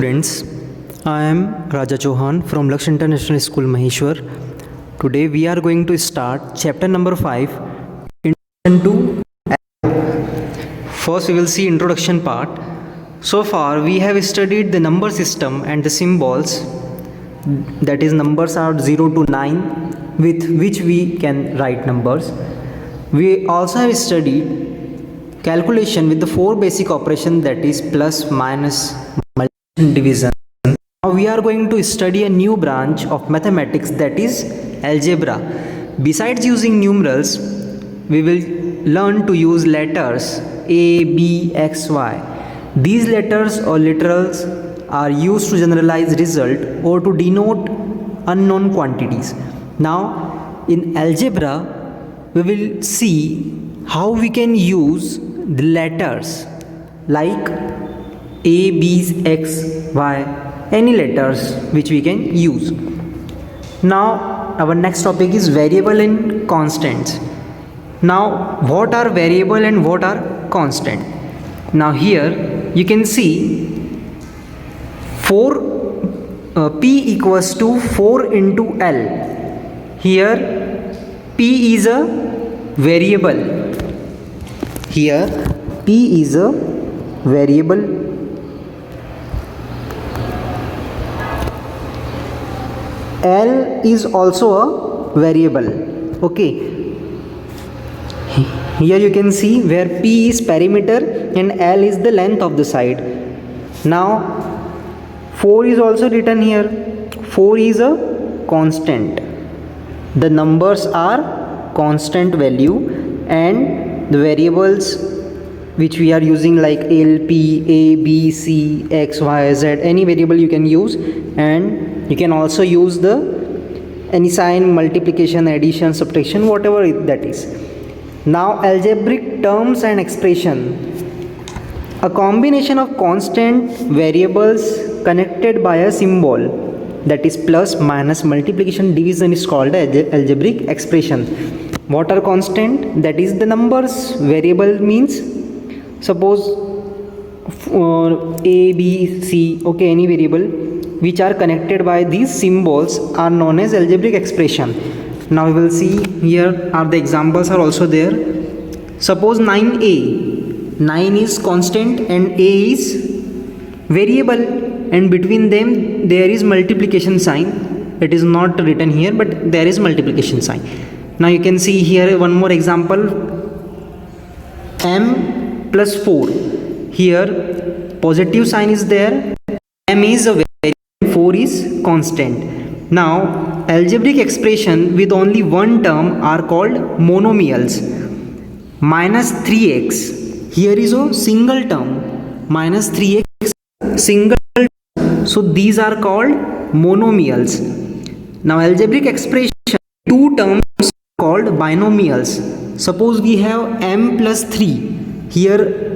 Friends, I am Raja Chauhan from Laksh International School, Maheshwar. Today we are going to start chapter number 5, Introduction to. First we will see introduction part. So far we have studied the number system and the symbols, that is numbers are 0 to 9 with which we can write numbers. We also have studied calculation with the 4 basic operations, that is plus, minus, multiplication, division. Now we are going to study a new branch of mathematics, that is algebra. Besides using numerals, we will learn to use letters A, B, X, Y. These letters or literals are used to generalize result or to denote unknown quantities. Now in algebra we will see how we can use the letters like A, B, X, Y, any letters which we can use. Now our next topic is variable and constants. Now what are variable and what are constant? Now here you can see 4 P equals to 4 into L. Here P is a variable. Here P is a variable. L is also a variable. Okay. Here you can see where P is perimeter and L is the length of the side. Now 4 is also written here. 4 is a constant. The numbers are constant value, and the variables which we are using like L, P, A, B, C, X, Y, Z, any variable you can use, and you can also use the any sign, multiplication, addition, subtraction, whatever that is. Now algebraic terms and expression. A combination of constant variables connected by a symbol, that is plus, minus, multiplication, division, is called algebraic expression. What are constant? That is the numbers. Variable means suppose A, B, C, okay, any variable which are connected by these symbols are known as algebraic expression. Now we will see here are the examples are also there. Suppose 9A. 9 is constant and A is variable, and between them there is multiplication sign. It is not written here, but there is multiplication sign. Now you can see here one more example, M plus 4. Here positive sign is there, M is a variable, 4 is constant. Now algebraic expression with only one term are called monomials. Minus 3x, here is a single term, minus 3x single term. So these are called monomials. Now algebraic expression, two terms called binomials. Suppose we have m plus 3. Here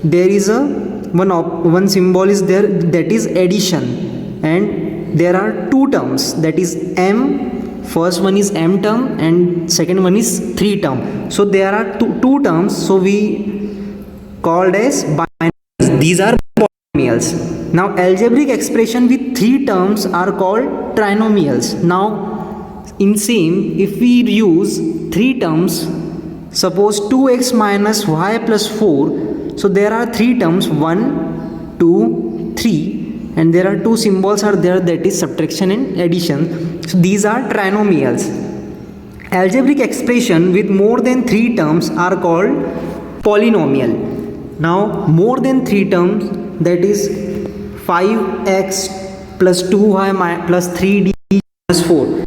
there is a one symbol is there, that is addition, and there are two terms, that is m, first one is m term and second one is 3 term. So there are two terms, so we called as binomials. These are polynomials. Now algebraic expression with 3 terms are called trinomials. Now in same, if we use 3 terms, suppose 2x minus y plus 4, so there are 3 terms, 1, 2, 3, and there are 2 symbols are there, that is subtraction and addition. So these are trinomials. Algebraic expression with more than 3 terms are called polynomial. Now more than 3 terms, that is 5x plus 2y plus 3d plus 4,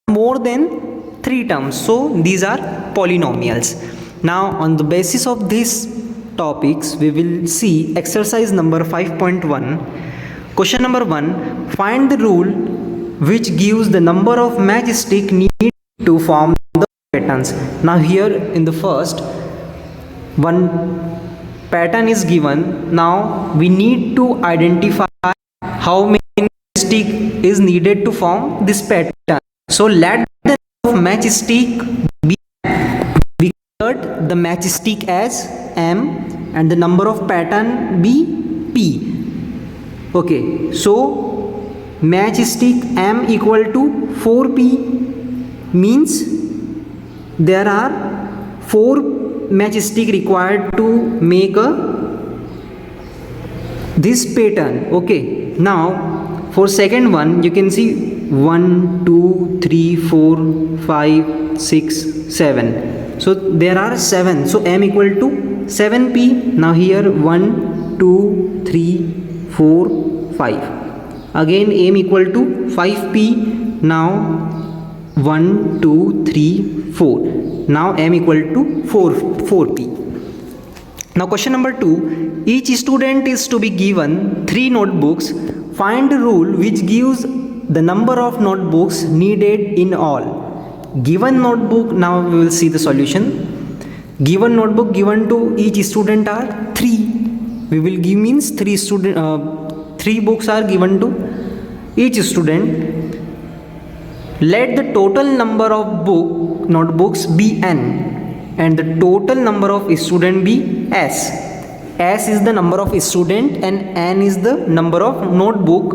more than 3 terms, so these are polynomials. Now on the basis of these topics we will see exercise number 5.1. Question number 1. Find the rule which gives the number of matchstick needed to form the patterns. Now here in the first one pattern is given. Now we need to identify how many matchstick is needed to form this pattern. So let the number of matchstick be, we consider the matchstick as m and the number of pattern be p. Okay, so matchstick m equal to 4p means there are 4 matchstick required to make a this pattern. Okay, now for second one you can see 1 2 3 4 5 6 7, so there are 7, so m equal to 7p. now here 1 2 3 4 5, again m equal to 5p. now 1 2 3 4, now m equal to 4p. Now question number 2, each student is to be given 3 notebooks. Find the rule which gives the number of notebooks needed in all. Given notebook, now we will see the solution. Given notebook given to each student are 3. We will give means 3 books are given to each student. Let the total number of notebooks be n and the total number of student be s. S is the number of student and n is the number of notebook.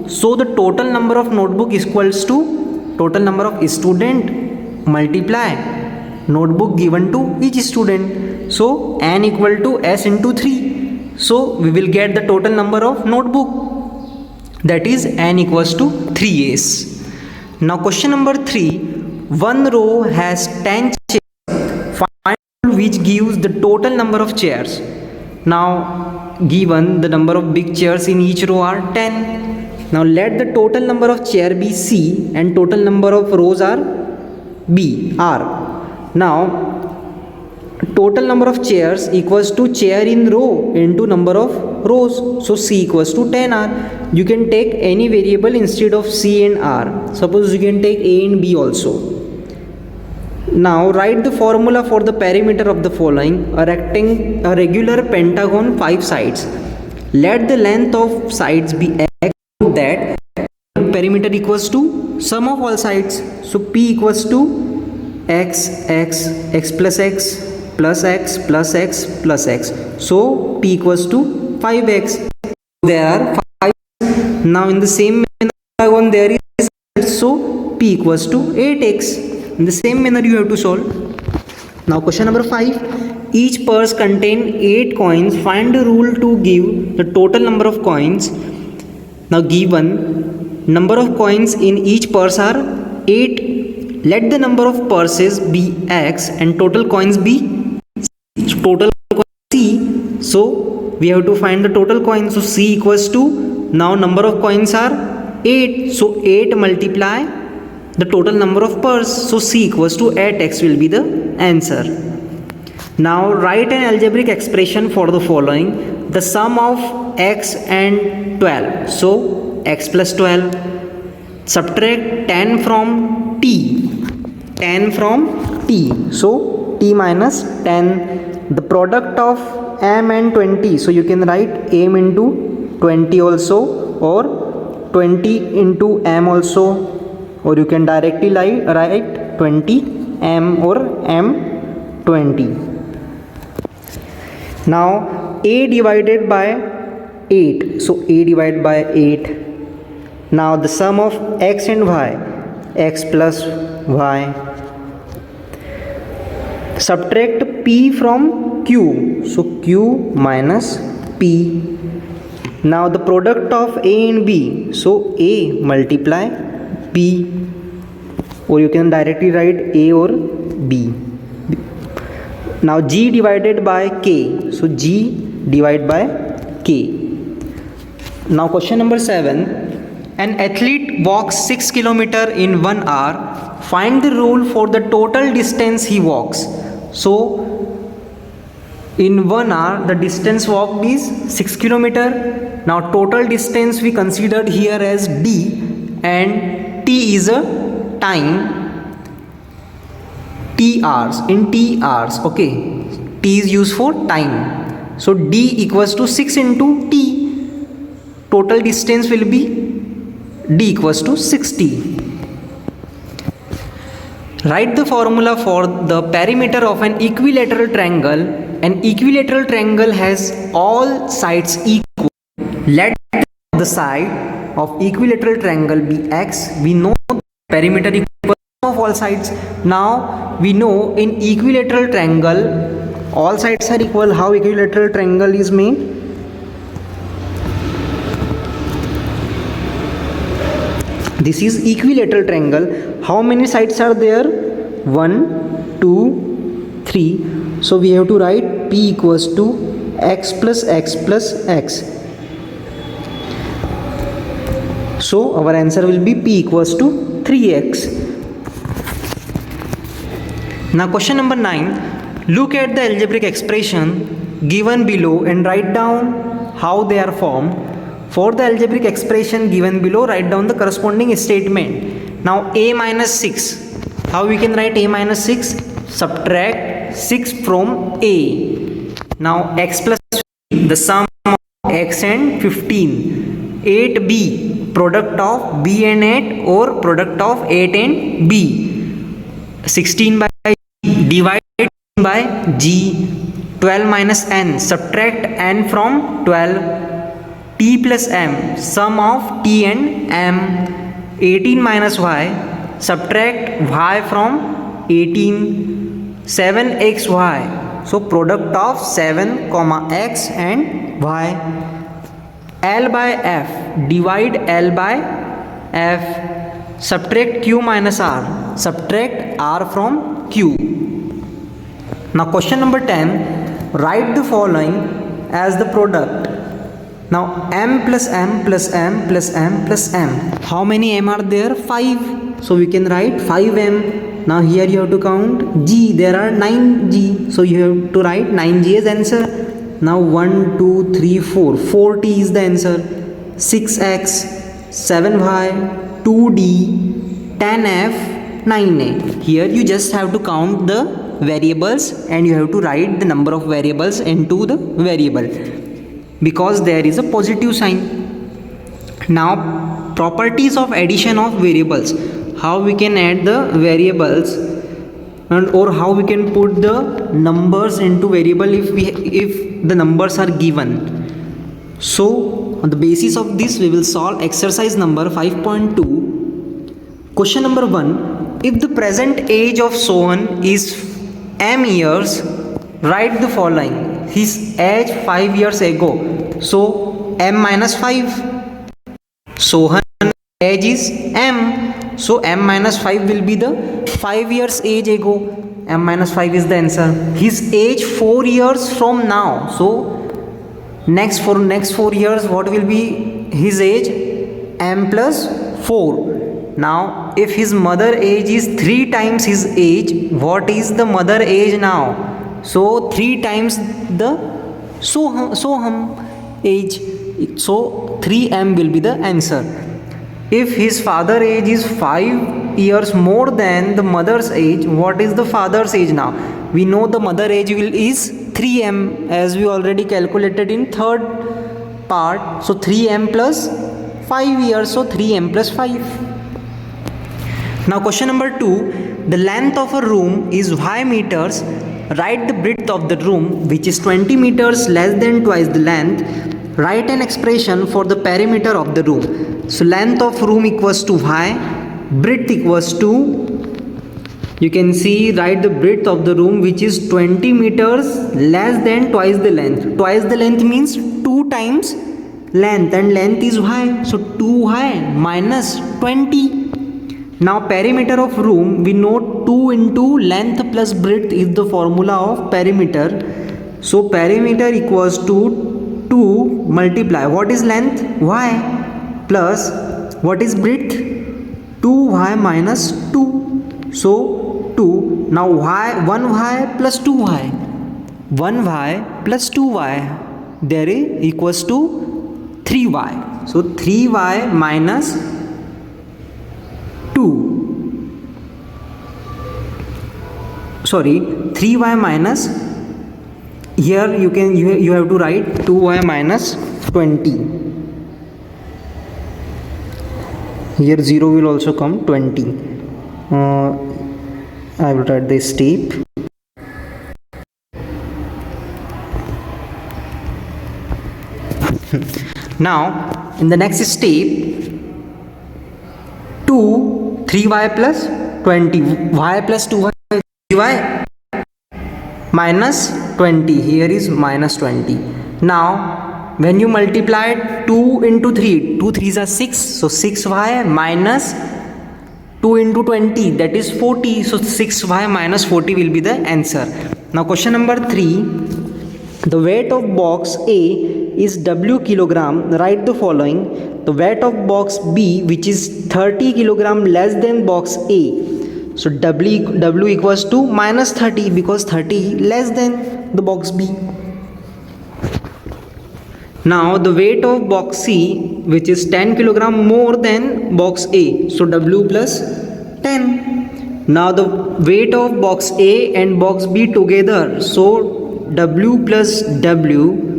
So the total number of notebook is equals to total number of student multiply notebook given to each student. So n equal to s into 3. So we will get the total number of notebook, that is n equals to 3s. Now question number 3, one row has 10 chairs. Find which gives the total number of chairs. Now given the number of big chairs in each row are 10. Now let the total number of chair be c and total number of rows are r. Now total number of chairs equals to chair in row into number of rows, so c equals to 10r. You can take any variable instead of c and r. Suppose you can take a and b also. Now write the formula for the perimeter of the following: a regular pentagon 5 sides. Let the length of sides be x, that perimeter equals to sum of all sides. So p equals to x plus x plus x plus x plus x. So p equals to 5x. There are 5. Now in the same pentagon there is, so p equals to 8x. In the same manner you have to solve. Now question number 5, each purse contain 8 coins. Find the rule to give the total number of coins. Now given number of coins in each purse are 8. Let the number of purses be x and total coins be total c. So we have to find the total coins. So c equals to, now number of coins are 8, so 8 multiply the total number of purse, so c equals to 8x will be the answer. Now write an algebraic expression for the following: the sum of x and 12, so x plus 12. Subtract 10 from t, 10 from t, so t minus 10. The product of m and 20, so you can write m into 20 also, or 20 into m also, or you can directly write 20 m or m 20. Now a divided by 8, so a divided by 8. Now the sum of x and y, x plus y. Subtract p from q, so q minus p. Now the product of a and b, so a multiply b, or you can directly write a or b. Now g divided by k, so g divided by k. Now question number 7, an athlete walks 6 kilometers in 1 hour. Find the rule for the total distance he walks. So in 1 hour the distance walked is 6 kilometers. Now total distance we considered here as d, and t is a time, t hours, in t hours. Okay, t is used for time, so d equals to 6 into t. Total distance will be d equals to 60. Write the formula for the perimeter of an equilateral triangle. An equilateral triangle has all sides equal. Let the the side of equilateral triangle be x, we know the perimeter equals of all sides. Now we know in equilateral triangle all sides are equal. How equilateral triangle is made? This is equilateral triangle. How many sides are there? 1, 2, 3. So we have to write P equals to x plus x plus x. So our answer will be P equals to 3x. Now question number 9. Look at the algebraic expression given below and write down how they are formed. For the algebraic expression given below, write down the corresponding statement. Now a minus 6. How we can write a minus 6? Subtract 6 from a. Now x plus 15, the sum of x and 15. 8b, product of b and 8 or product of 8 and b. 16 by g divided by g. 12 minus n, subtract n from 12. T plus m, sum of t and m. 18 minus y, subtract y from 18. 7xy, so product of 7 comma x and y. L by f, divide L by f. Subtract q minus r, subtract r from q. Now question number 10, write the following as the product. Now m plus m plus m plus m plus m. How many m are there? 5. So we can write 5m. Now here you have to count g. There are 9g. So you have to write 9g as answer. Now 1, 2, 3, 4. 4t is the answer. 6x, 7y, 2d, 10f, 9a. Here you just have to count the variables and you have to write the number of variables into the variable, because there is a positive sign. Now properties of addition of variables. How we can add the variables and or how we can put the numbers into variable if the numbers are given. So on the basis of this we will solve exercise number 5.2. Question number 1. If the present age of Sohan is m years, write the following. His age 5 years ago, so m minus 5. Sohan age is m, so m minus 5 will be the 5 years age ago. M minus 5 is the answer. His age 4 years from now, so next 4 years what will be his age? M plus 4. Now if his mother age is 3 times his age, what is the mother age now? So 3 times the Soham age, so 3m will be the answer. If his father age is 5 years more than the mother's age, what is the father's age now? We know the mother age is 3m as we already calculated in third part. So 3m plus 5 years, so 3m plus 5. Now question number 2. The length of a room is y meters. Write the breadth of the room, which is 20 meters less than twice the length. Write an expression for the perimeter of the room. So length of room equals to y, breadth equals to, you can see, write the breadth of the room which is 20 meters less than twice the length. Twice the length means 2 times length, and length is y, so 2y minus 20. Now perimeter of room, we know 2 into length plus breadth is the formula of perimeter. So perimeter equals to 2 multiply, what is length? Y, plus what is breadth? 2y minus 2. So 2. Now y, 1y plus 2y. 1y plus 2y, there is equals to 3y. So 3y minus 2. Sorry, 3y minus, here you have to write 2y minus 20. Here 0 will also come, 20. I will write this step. Now in the next step, 2 3y plus 20, y plus 2y, 3y minus 20, here is minus 20. Now when you multiply 2 into 3, 2 3s are 6, so 6y minus 2 into 20, that is 40, so 6y minus 40 will be the answer. Now question number 3, the weight of box A is W kilogram. Write the following. The weight of box B, which is 30 kilogram less than box A. So W equals to minus 30 because 30 less than the box B. Now the weight of box C, which is 10 kilogram more than box A. So W plus 10. Now the weight of box A and box B together. So W plus W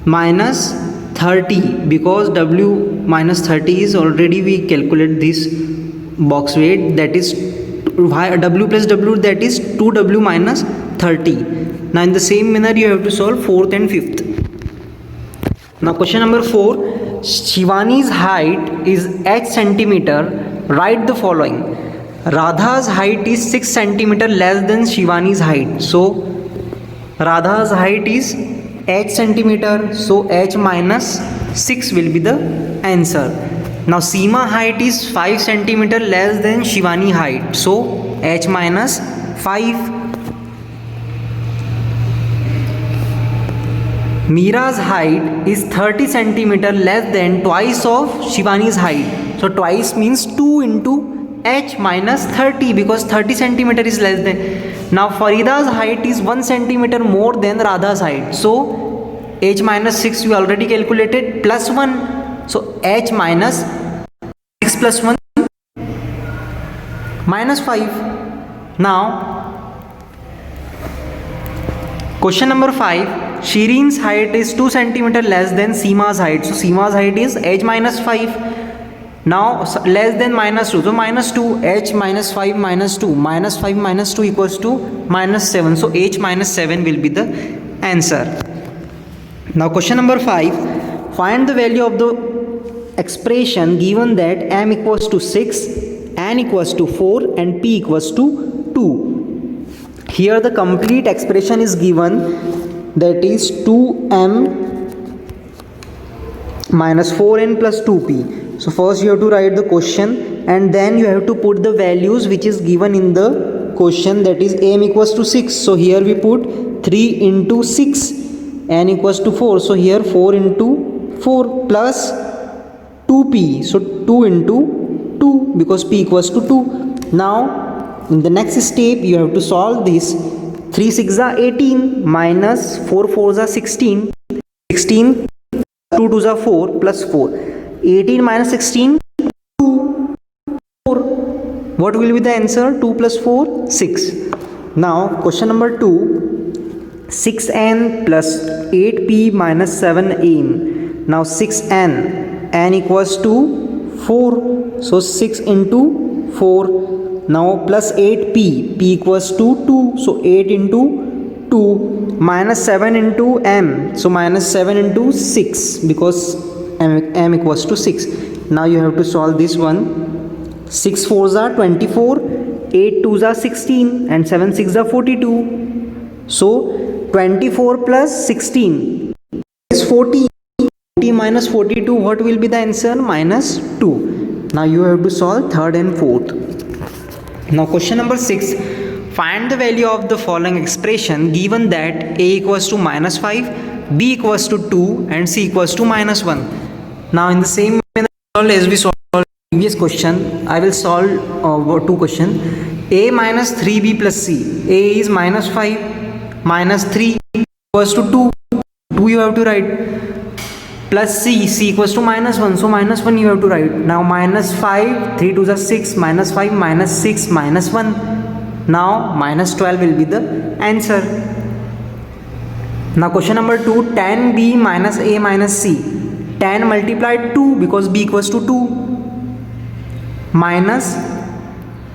minus 30, because W minus 30 is already, we calculate this box weight, that is W plus W, that is 2W minus 30. Now in the same manner you have to solve 4th and 5th. Now question number 4, Shivani's height is h centimeter. Write the following. Radha's height is 6 centimeter less than Shivani's height. So Radha's height is h centimeter, so h minus 6 will be the answer. Now Seema height is 5 centimeter less than Shivani height, so h minus 5. Meera's height is 30 centimeter less than twice of Shivani's height, so twice means 2 into h minus 30, because 30 centimeter is less than. Now Farida's height is 1 centimeter more than Radha's height, so h minus 6 we already calculated, plus 1, so h minus 6 plus 1 minus 5. Now question number 5, Shireen's height is 2 centimeter less than Seema's height, so Seema's height is h minus 5. Now less than minus 2, so minus 2, h minus 5 minus 2, minus 5 minus 2 equals to minus 7, so h minus 7 will be the answer. Now question number 5, find the value of the expression given that m equals to 6, n equals to 4 and p equals to 2. Here the complete expression is given, that is 2m minus 4n plus 2p. So first you have to write the question and then you have to put the values which is given in the question, that is m equals to 6. So here we put 3 into 6, n equals to 4. So here 4 into 4 plus 2p. So 2 into 2 because p equals to 2. Now in the next step you have to solve this. 3 6 are 18 minus 4 4s are 16. 16 2 2s are 4 plus 4. 18 minus 16, 2, 4. What will be the answer? 2 plus 4, 6. Now question number 2, 6n plus 8p minus 7n. Now 6n, n equals to 4. So 6 into 4. Now plus 8p, p equals to 2. So 8 into 2 minus 7 into m. So minus 7 into 6 because m equals to 6. Now you have to solve this one. 6 4s are 24, 8 2s are 16 and 7 6s are 42. So 24 plus 16 is 40. 40 minus 42, what will be the answer? Minus 2. Now you have to solve third and fourth. Now question number 6, find the value of the following expression given that a equals to minus 5, b equals to 2 and c equals to minus 1. Now in the same manner as we solved previous question, I will solve two questions. A minus 3b plus c. A is minus 5 minus 3 equals to 2. 2 you have to write. Plus c. C equals to minus 1. So minus 1 you have to write. Now minus 5. 3 2s are 6. Minus 5 minus 6 minus 1. Now minus 12 will be the answer. Now question number 2, tan b minus a minus c. Tan multiplied 2 because b equals to 2 minus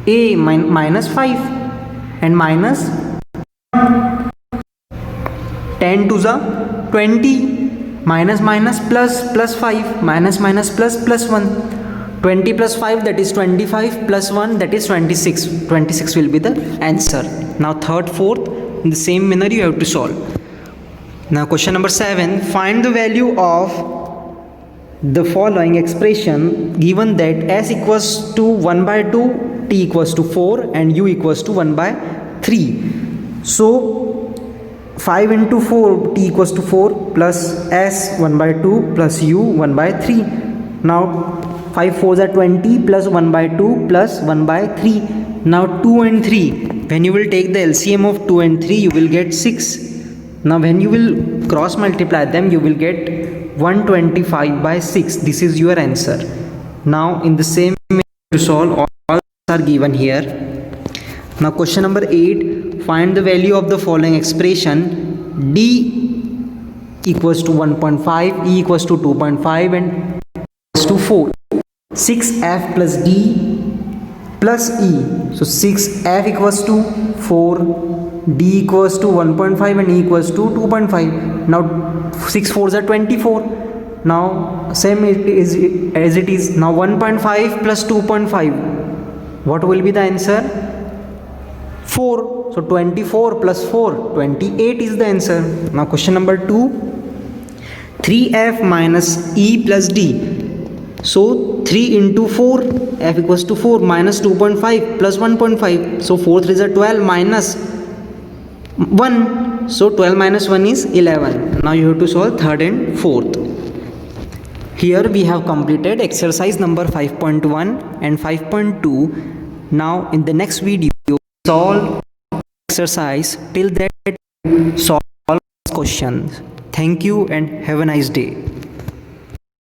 a minus 5 and minus 10 to the 20 minus minus plus plus 5, minus minus plus plus 1, 20 plus 5 that is 25 plus 1 that is 26. 26 will be the answer. Now third, fourth, in the same manner you have to solve. Now question number 7, find the value of the following expression given that s equals to 1 by 2, t equals to 4 and u equals to 1 by 3. So 5 into 4, t equals to 4 plus s 1 by 2 plus u 1 by 3. Now 5 4s are 20 plus 1 by 2 plus 1 by 3. Now 2 and 3, when you will take the LCM of 2 and 3 you will get 6. Now when you will cross multiply them you will get 125 by 6. This is your answer. Now in the same way to solve, all are given here. Now question number 8, find the value of the following expression d equals to 1.5, e equals to 2.5 and equals to 4. 6f plus d plus e. So 6f equals to 4, d equals to 1.5 and e equals to 2.5. Now 6 4s are 24. Now same it is as it is. Now 1.5 plus 2.5, what will be the answer? 4. So 24 plus 4, 28 is the answer. Now question number 2, 3f minus e plus d. So 3 into 4, f equals to 4 minus 2.5 plus 1.5. So 4 3s are 12 minus 1. So 12 minus 1 is 11. Now you have to solve third and fourth. Here we have completed exercise number 5.1 and 5.2. Now in the next video solve exercise. Till that solve questions. Thank you and have a nice day.